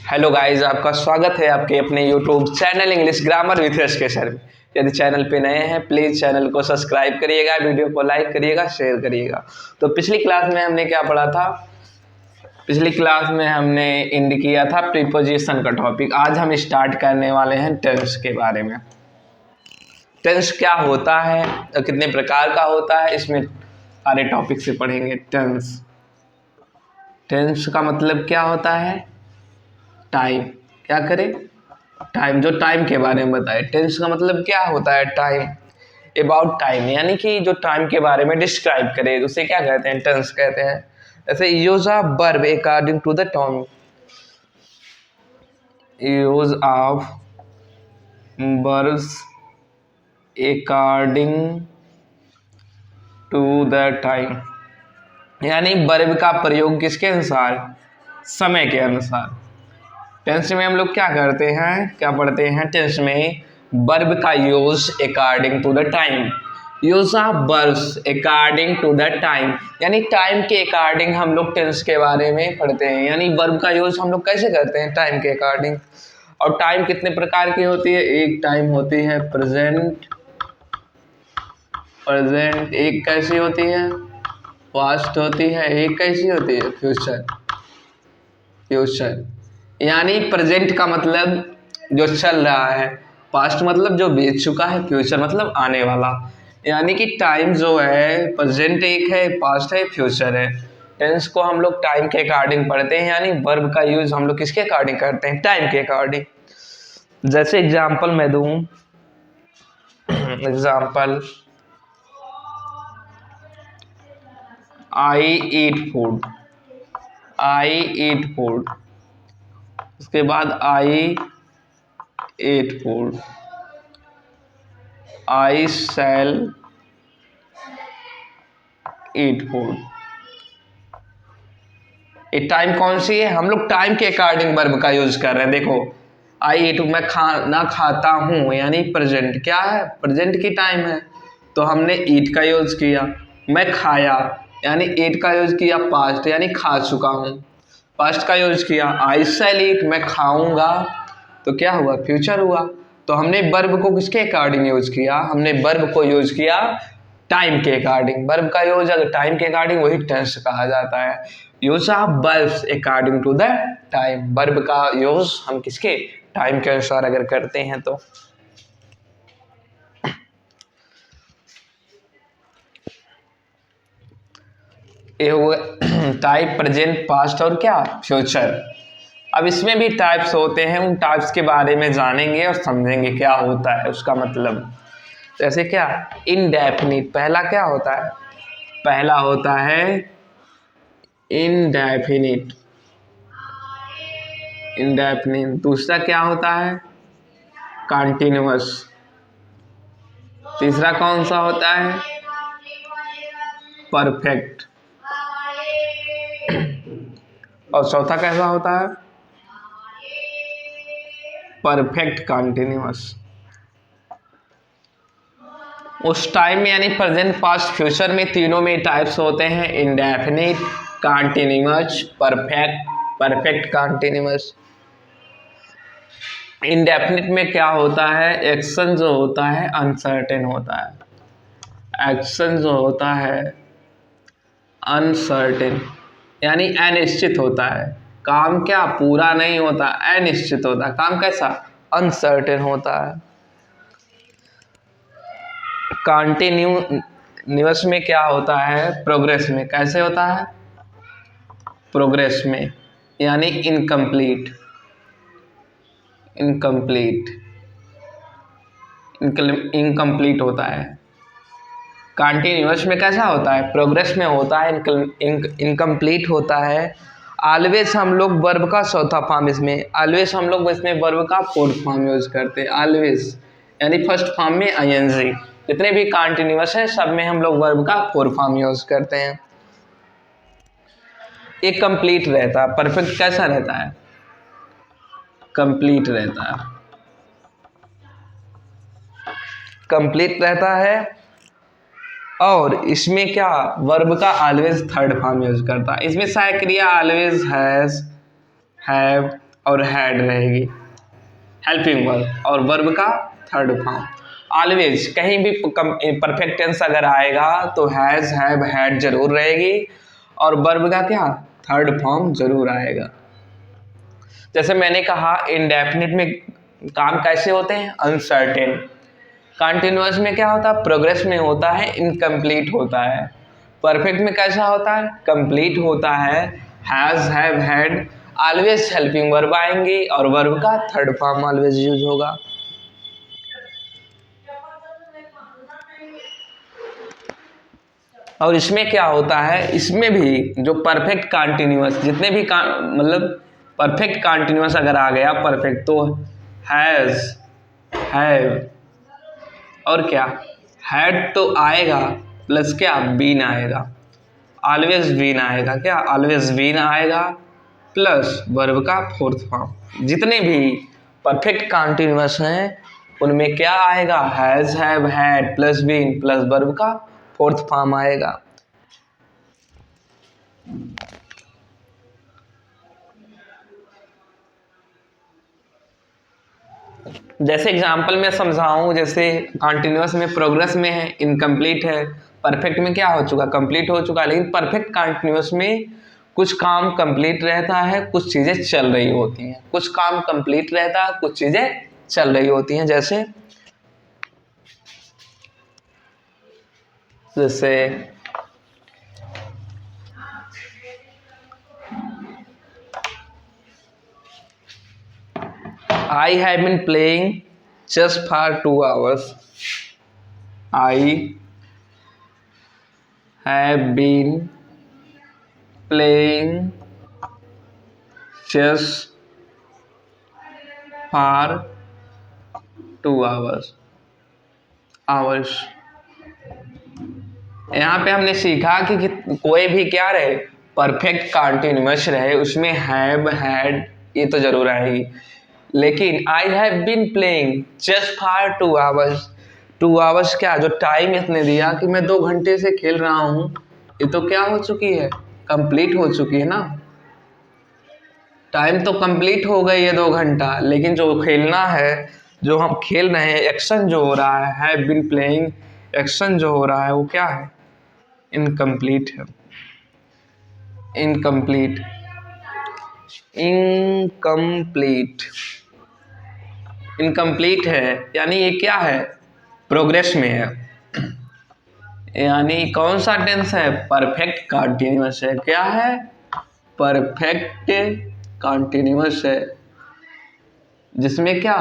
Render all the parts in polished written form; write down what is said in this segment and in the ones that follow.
Hello guys, आपका स्वागत है आपके अपने YouTube channel English grammar with Yash K sir में। यदि चैनल पे नए हैं प्लीज़ चैनल को सब्सक्राइब करिएगा, वीडियो को लाइक करिएगा, शेयर करिएगा। तो पिछली क्लास में हमने क्या पढ़ा था? पिछली क्लास में हमने इंड किया था प्रीपोजिशन का टॉपिक। आज हम स्टार्ट करने वाले हैं टेंस के बारे में। टेंस क्या होता है और कितने प्रकार का होता है, इसमें सारे टॉपिक से पढ़ेंगे। टेंस टेंस का मतलब क्या होता है? टाइम। क्या करें? टाइम। जो टाइम के बारे में बताए। टेंस का मतलब क्या होता है? टाइम। अबाउट टाइम, यानी कि जो टाइम के बारे में डिस्क्राइब करे उसे क्या कहते हैं? टेंस कहते हैं। जैसे use of verb according to the time. Use of verbs according to the time, यानी वर्ब का प्रयोग किसके अनुसार? समय के अनुसार। टेंस में हम लोग क्या करते हैं, क्या पढ़ते हैं? टेंस में वर्ब का use according to the time. Use of verbs according to the time, यानी टाइम के अकॉर्डिंग हम लोग टेंस के बारे में पढ़ते हैं। यानी वर्ब का यूज हम लोग कैसे करते हैं? टाइम के अकॉर्डिंग। और टाइम कितने प्रकार की होती है? एक टाइम होती है प्रेजेंट। प्रेजेंट एक कैसी होती है? पास्ट होती है। एक कैसी होती है? फ्यूचर। फ्यूचर यानी प्रेजेंट का मतलब जो चल रहा है, पास्ट मतलब जो बीत चुका है, फ्यूचर मतलब आने वाला। यानी कि टाइम जो है प्रेजेंट एक है, पास्ट है, फ्यूचर है। टेंस को हम लोग टाइम के अकॉर्डिंग पढ़ते हैं, यानी वर्ब का यूज हम लोग किसके अकॉर्डिंग करते हैं? टाइम के अकॉर्डिंग। जैसे एग्जाम्पल मैं दूं, example I eat food. I eat food. उसके बाद आई एट फूड। आई शैल ईट फूड। ये टाइम कौन सी है? हम लोग टाइम के अकॉर्डिंग वर्ब का यूज कर रहे हैं। देखो आई ईट, मैं खाना खाता हूं, यानी प्रेजेंट क्या है? प्रेजेंट की टाइम है, तो हमने ईट का यूज किया। मैं खाया, यानी ईट का यूज किया। पास्ट यानी खा चुका हूं, पास्ट का यूज किया। आई शैल ईट, मैं खाऊंगा, तो क्या हुआ? फ्यूचर हुआ। तो हमने वर्ब को किसके अकॉर्डिंग यूज किया? हमने वर्ब को यूज किया टाइम के अकॉर्डिंग। वर्ब का यूज अगर टाइम के अकॉर्डिंग, वही टेंस कहा जाता है। Use of verbs according to the time. Verb का यूज हम किसके? टाइम के अनुसार अगर करते हैं तो। ये हुआ टाइप प्रेजेंट, पास्ट और क्या? फ्यूचर। अब इसमें भी टाइप्स होते हैं, उन टाइप्स के बारे में जानेंगे और समझेंगे क्या होता है उसका मतलब। जैसे क्या? इनडेफिनिट। पहला क्या होता है? पहला होता है इनडेफिनिट। इनडेफिनिट। दूसरा क्या होता है? कॉन्टिन्यूअस। तीसरा कौन सा होता है? परफेक्ट। और चौथा कैसा होता है? Perfect continuous. उस टाइम में यानी प्रेजेंट, पास्ट, फ्यूचर में तीनों में टाइप्स होते हैं। Indefinite, continuous, perfect. Perfect continuous. Indefinite में क्या होता है? एक्शन जो होता है अनसर्टेन होता है। एक्शन जो होता है अनसर्टेन, यानी अनिश्चित होता है। काम क्या? पूरा नहीं होता, अनिश्चित होता है। काम कैसा? अनसर्टेन होता है। कॉन्टिन्यूअस में क्या होता है? प्रोग्रेस में। कैसे होता है? प्रोग्रेस में, यानी इनकम्प्लीट। इनकम्प्लीट। इनकम्प्लीट होता है। कॉन्टिन्यूअस में कैसा होता है? प्रोग्रेस में होता है, इनकम्प्लीट होता है। ऑलवेज हम लोग वर्ब का चौथा फॉर्म, इसमें ऑलवेज हम लोग इसमें वर्ब का फोर्थ फॉर्म यूज करते हैं। ऑलवेज यानी फर्स्ट फॉर्म में आईएनजी। जितने भी कॉन्टिन्यूअस है सब में हम लोग वर्ब का फोर्थ फॉर्म यूज करते हैं। एक कंप्लीट रहता है। परफेक्ट कैसा रहता है? कंप्लीट रहता है। कंप्लीट रहता है। और इसमें क्या? वर्ब का ऑलवेज थर्ड फॉर्म यूज करता है। इसमें सहायक क्रिया ऑलवेज, हैज, हैव, और हैड रहेगी हेल्पिंग वर्ब, और वर्ब का थर्ड फॉर्म। ऑलवेज कहीं भी परफेक्ट टेंस अगर आएगा तो हैज, हैव, हैड जरूर रहेगी, और वर्ब का क्या थर्ड फॉर्म जरूर आएगा। जैसे मैंने कहा इंडेफिनिट में काम कैसे होते हैं, अनसर्टेन। कंटिन्यूअस में क्या होता है, प्रोग्रेस में होता है, इनकम्प्लीट होता है। परफेक्ट में कैसा होता है, कंप्लीट होता है, has, have, had. Always helping verb आएंगी और वर्ब का थर्ड फॉर्म ऑलवेज यूज होगा। और इसमें क्या होता है, इसमें भी जो परफेक्ट कंटिन्यूअस जितने भी मतलब परफेक्ट कंटिन्यूअस अगर आ गया परफेक्ट, तो हैज, हैव और क्या हैड तो आएगा, प्लस क्या बीन आएगा, ऑलवेज बीन आएगा, क्या ऑलवेज बीन आएगा, प्लस वर्ब का फोर्थ फॉर्म। जितने भी परफेक्ट कंटिन्यूअस हैं उनमें क्या आएगा, has, have, had plus been plus verb का फोर्थ फॉर्म आएगा। जैसे एग्जांपल में समझाऊं, जैसे कंटिन्यूअस में प्रोग्रेस में है, इनकम्प्लीट है, परफेक्ट में क्या हो चुका, कंप्लीट हो चुका, लेकिन परफेक्ट कंटिन्यूअस में कुछ काम कंप्लीट रहता है, कुछ चीजें चल रही होती हैं, कुछ काम कंप्लीट रहता है, कुछ चीजें चल रही होती हैं। जैसे I have been playing chess for 2 hours. I have been playing chess for 2 hours. यहाँ पे हमने सीखा कि कोई भी क्या रहे, परफेक्ट कंटिन्यूअस रहे, उसमें हैव, हैड ये तो जरूर आएगी। लेकिन I have been playing just for 2 hours, 2 hours क्या जो टाइम इसने दिया कि मैं 2 घंटे से खेल रहा हूँ, ये तो क्या हो चुकी है, कंप्लीट हो चुकी है ना, टाइम तो कंप्लीट हो गई है 2 घंटा, लेकिन जो खेलना है, जो हम खेल रहे हैं, एक्शन जो हो रहा है, हैव बीन प्लेइंग एक्शन जो हो रहा है वो क्या है, इनकम्प्लीट है। इनकम्प्लीट, इनकम्प्लीट, इनकम्प्लीट है यानी ये क्या है, प्रोग्रेस में है, यानी कौन सा टेंस है, परफेक्ट कंटिन्यूअस है। क्या है, परफेक्ट कंटिन्यूअस है, जिसमें क्या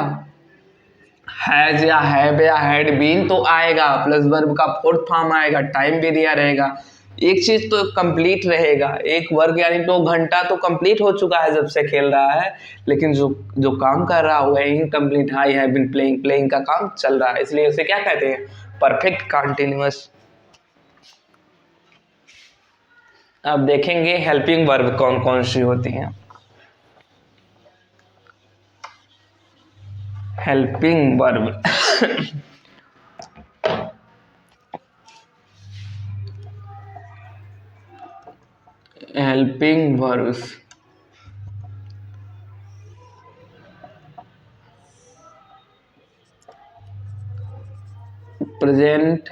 हैज या हैव या हैड बीन तो आएगा, प्लस वर्ब का फोर्थ फॉर्म आएगा, टाइम भी दिया रहेगा, एक चीज तो कंप्लीट रहेगा, एक वर्ग यानी 2 घंटा तो कंप्लीट हो चुका है जब से खेल रहा है, लेकिन जो जो काम कर रहा हुआ है incomplete, I have been playing, playing का काम चल रहा है, इसलिए उसे क्या कहते हैं, परफेक्ट कंटिन्यूअस। अब देखेंगे हेल्पिंग वर्ब कौन कौन सी होती हैं। Helping verb helping verbs present,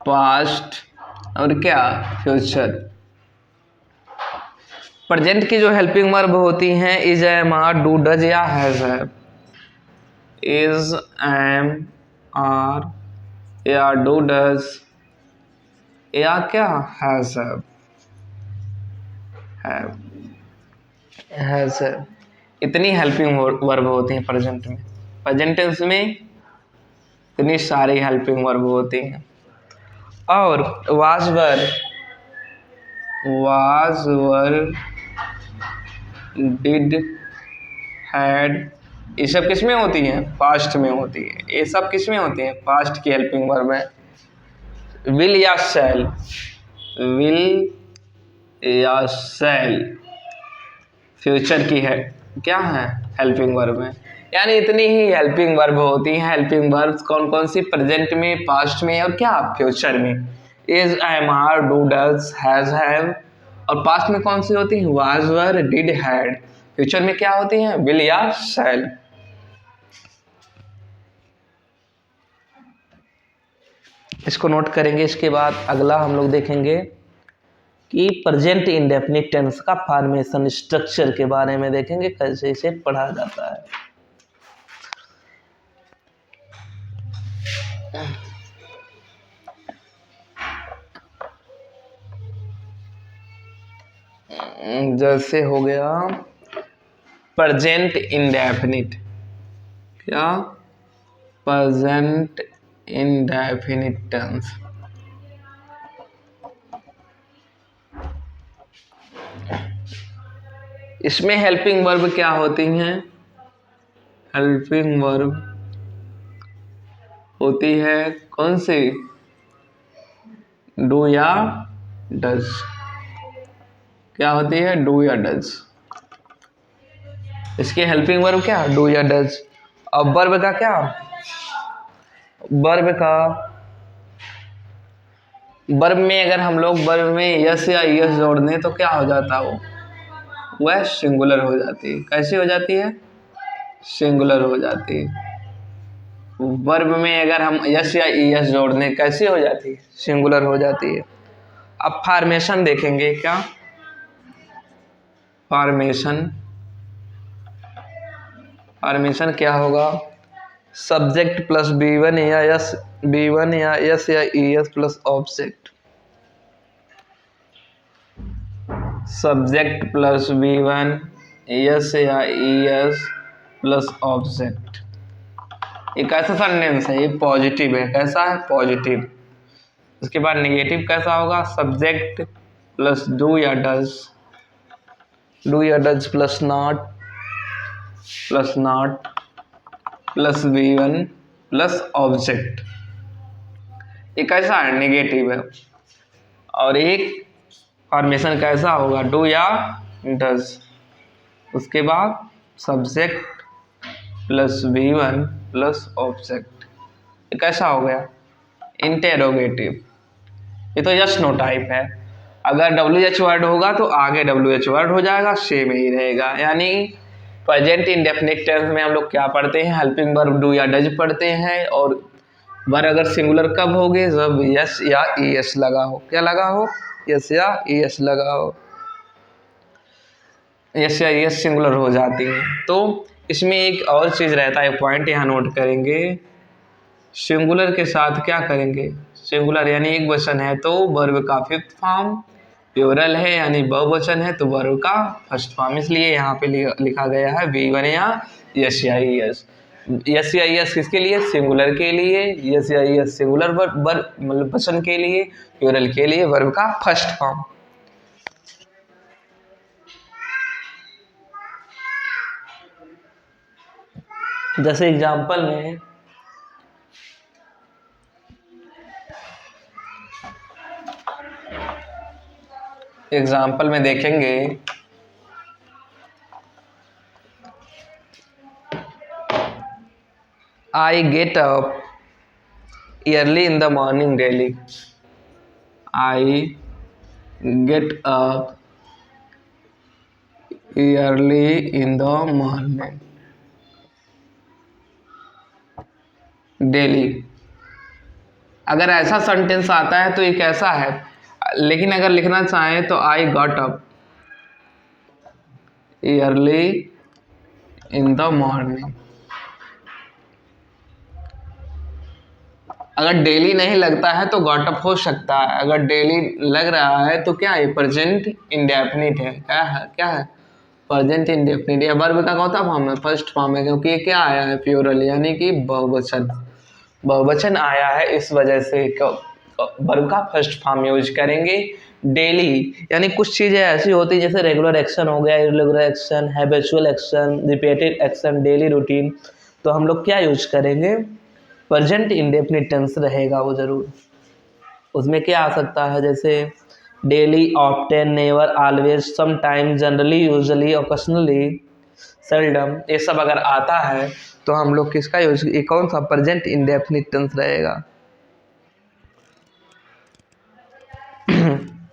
past और क्या फ्यूचर। प्रेजेंट की जो हेल्पिंग वर्ब होती हैं is, am, are, do, does या has, have. Is, am, are या डू, डज या क्या हैज, हैज, इतनी हेल्पिंग वर्ब होती हैं प्रेजेंट में। प्रेजेंट टेंस में इतनी सारी हेल्पिंग वर्ब होती हैं। और वाज वर, डिड, हैड ये सब किस में होती हैं, पास्ट में होती है। ये सब किस में होती हैं, पास्ट की हेल्पिंग वर्ब है। विल या शैल, विल या शैल फ्यूचर की है, क्या है, हेल्पिंग वर्ब है। यानी इतनी ही हेल्पिंग वर्ब होती हैं। हेल्पिंग वर्ब्स कौन कौन सी, प्रेजेंट में, पास्ट में और क्या फ्यूचर में। Is, am, are, do, does, has, have. और पास्ट में कौन सी होती है, was, were, did, had. Future में क्या होती हैं, विल या शैल। इसको नोट करेंगे। इसके बाद अगला हम लोग देखेंगे कि प्रेजेंट इंडेफिनिट टेंस का फॉर्मेशन स्ट्रक्चर के बारे में देखेंगे, कैसे इसे पढ़ा जाता है। जैसे हो गया प्रेजेंट इंडेफिनिट, क्या, प्रेजेंट इंडेफिनिट टेंस। इसमें हेल्पिंग वर्ब क्या होती हैं, हेल्पिंग वर्ब होती है कौन सी, डू या डज। क्या होती है, डू या डज। इसकी हेल्पिंग वर्ब क्या, डू या डज। अब वर्ब का क्या, वर्ब में अगर हम लोग वर्ब में यस या यस जोड़ दें तो क्या हो जाता है, वह सिंगुलर हो जाती है। कैसी हो जाती है, सिंगुलर हो जाती है। वर्ब में अगर हम यस या यस जोड़ दें कैसी हो जाती है, सिंगुलर हो जाती है। अब फॉर्मेशन देखेंगे, क्या, फॉर्मेशन क्या होगा, सब्जेक्ट प्लस B1 या यस, B1 या यस या ES plus object. Subject plus B1 yes या ES प्लस ऑब्जेक्ट। ये कैसा सेंटेंस है, ये पॉजिटिव है। कैसा है, पॉजिटिव। उसके बाद नेगेटिव कैसा होगा, सब्जेक्ट प्लस डू या does, plus not plus B1 plus object. ये कैसा है, नेगेटिव है। और एक फॉर्मेशन कैसा होगा, डू या डज, उसके बाद subject plus B1 plus object. ये कैसा हो गया, इंटेरोगेटिव। ये तो यस नो टाइप है। अगर WH वर्ड होगा तो आगे WH वर्ड हो जाएगा, सेम ही रहेगा। यानी प्रेजेंट इंडेफिनिट टेंस में हम लोग क्या पढ़ते हैं, हेल्पिंग वर्ब डू या डज पढ़ते हैं। और वर्ब अगर सिंगुलर कब होगे, जब यस या ES लगा हो। क्या लगा हो, यस या ES लगा हो। यस या ES सिंगुलर हो जाती है। तो इसमें एक और चीज रहता है, पॉइंट यहाँ नोट करेंगे। सिंगुलर के साथ क्या करेंगे, सिंगुलर यानी एक वचन है तो वर्ब का फिफ्थ फॉर्म, प्लूरल है यानी बहुवचन है तो वर्ब का फर्स्ट फॉर्म। इसलिए यहाँ पे लिखा गया है B1 या यस या ES। यस या ES किसके लिए, सिंगुलर के लिए। यस या ES सिंगुलर वर्ब मतलब वचन के लिए, प्लूरल के लिए वर्ब का फर्स्ट फॉर्म। जैसे एग्जाम्पल में देखेंगे, I get up early in the morning daily. I get up early in the morning daily। अगर ऐसा सेंटेंस आता है तो ये कैसा है, लेकिन अगर लिखना चाहें तो I got up early in the morning। अगर डेली नहीं लगता है तो गॉट अप हो सकता है। अगर डेली लग रहा है तो क्या है, प्रेजेंट इंडेफिनिट है। क्या है प्रेजेंट इंडेफिनिट। या वर्ब का कौन सा फॉर्म है, फर्स्ट फॉर्म है, क्योंकि ये क्या आया है, प्लूरल यानी कि बहुवचन आया है। इस वजह से वर्ब का फर्स्ट फॉर्म यूज करेंगे। डेली यानी कुछ चीज़ें ऐसी होती हैं जैसे रेगुलर एक्शन हो गया, irregular action, habitual action, repeated action, daily routine. तो हम लोग क्या यूज करेंगे, प्रेजेंट इंडेफिनिट टेंस रहेगा वो जरूर। उसमें क्या आ सकता है, जैसे daily, often, never, always, some time, generally, usually, occasionally, seldom. ये सब अगर आता है तो हम लोग किसका यूज, ये कौन सा प्रेजेंट इंडेफिनिट टेंस रहेगा।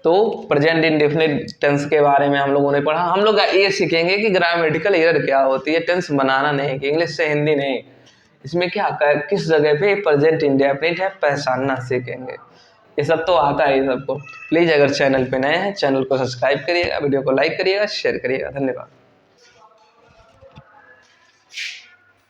तो प्रेजेंट इंडेफिनिट टेंस के बारे में हम लोगों ने पढ़ा। हम लोग ये सीखेंगे कि ग्रामेटिकल एरर क्या होती है, टेंस बनाना नहीं, कि इंग्लिश से हिंदी नहीं, इसमें क्या किस जगह पे प्रेजेंट इंडेफिनिट है पहचानना सीखेंगे। ये सब तो आता है सबको। प्लीज अगर चैनल पे नए हैं चैनल को सब्सक्राइब करिएगा, वीडियो को लाइक करिएगा, शेयर करिएगा। धन्यवाद।